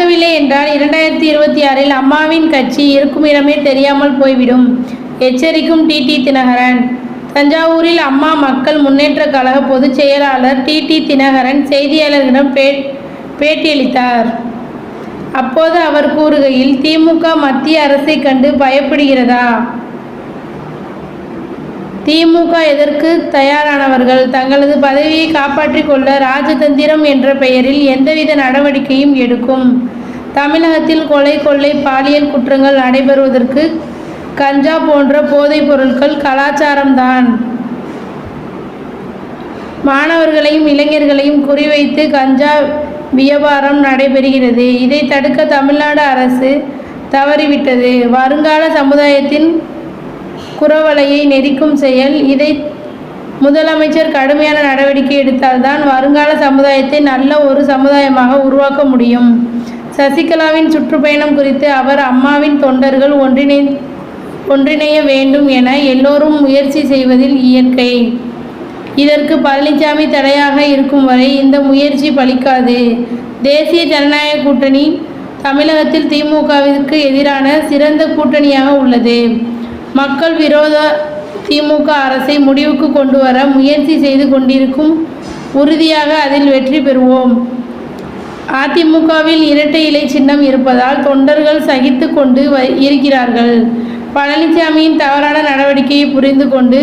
நடக்கவில்லை என்றால் 2026இல் அம்மாவின் கட்சி இருக்குமிடமே தெரியாமல் போய்விடும், எச்சரிக்கும் டிடி தினகரன். தஞ்சாவூரில் அம்மா மக்கள் முன்னேற்ற கழக பொதுச் செயலாளர் டிடி தினகரன் செய்தியாளர்களிடம் பேட்டியளித்தார். அப்போது அவர் கூறுகையில், திமுக மத்திய அரசை கண்டு பயப்படுகிறதா? திமுக எதற்கு தயாரானவர்கள்? தங்களது பதவியை காப்பாற்றிக் கொள்ள ராஜதந்திரம் என்ற பெயரில் எந்தவித நடவடிக்கையும் எடுக்கும். தமிழகத்தில் கொலை, கொள்ளை, பாலியல் குற்றங்கள் நடைபெறுவதற்கு கஞ்சா போன்ற போதைப் பொருட்கள் கலாச்சாரம்தான். மாணவர்களையும் இளைஞர்களையும் குறிவைத்து கஞ்சா வியாபாரம் நடைபெறுகிறது. இதை தடுக்க தமிழ்நாடு அரசு தவறிவிட்டது. வருங்கால சமுதாயத்தின் குரவலையை நெரிக்கும் செயல். இதை முதலமைச்சர் கடுமையான நடவடிக்கை எடுத்தால்தான் வருங்கால சமுதாயத்தை நல்ல ஒரு சமுதாயமாக உருவாக்க முடியும். சசிகலாவின் சுற்றுப்பயணம் குறித்து அவர், அம்மாவின் தொண்டர்கள் ஒன்றிணைய வேண்டும் என எல்லோரும் முயற்சி செய்வதில் இயற்கை. இதற்கு பழனிசாமி தடையாக இருக்கும் வரை இந்த முயற்சி பலிக்காது. தேசிய ஜனநாயக கூட்டணி தமிழகத்தில் திமுகவிற்கு எதிரான சிறந்த கூட்டணியாக உள்ளது. மக்கள் விரோத திமுக அரசை முடிவுக்கு கொண்டு வர முயற்சி செய்து கொண்டிருக்கும். உறுதியாக அதில் வெற்றி பெறுவோம். அதிமுகவில் இரட்டை இலை சின்னம் இருப்பதால் தொண்டர்கள் சகித்து கொண்டு இருக்கிறார்கள். பழனிசாமியின் தவறான நடவடிக்கையை புரிந்து கொண்டு,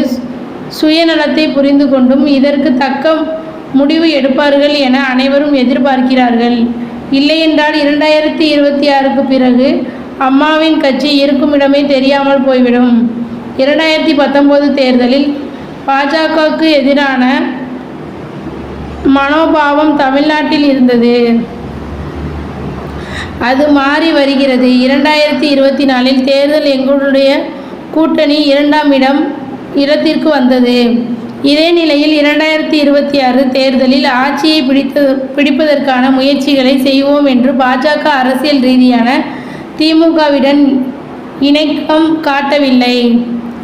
சுயநலத்தை புரிந்து கொண்டும் இதற்கு தக்க முடிவு எடுப்பார்கள் என அனைவரும் எதிர்பார்க்கிறார்கள். இல்லையென்றால் 2026க்கு பிறகு அம்மாவின் கட்சி இருக்குமிடமே தெரியாமல் போய்விடும். 2019 தேர்தலில் பாஜகவுக்கு எதிரான மனோபாவம் தமிழ்நாட்டில் இருந்தது. அது மாறி வருகிறது. 2024இல் தேர்தல் எங்களுடைய கூட்டணி 2ஆம் இடத்திற்கு வந்தது. இதே நிலையில் 2026 தேர்தலில் ஆட்சியை பிடிப்பதற்கான முயற்சிகளை செய்வோம் என்று பாஜக அரசியல் ரீதியான திமுகவிடம் இணக்கம் காட்டவில்லை.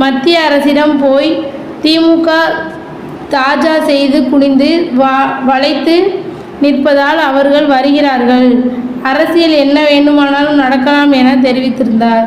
மத்திய அரசிடம் போய் திமுக தாஜா செய்து குனிந்து வளைத்து நிற்பதால் அவர்கள் வருகிறார்கள். அரசியல் என்ன வேண்டுமானாலும் நடக்கலாம் என தெரிவித்திருந்தார்.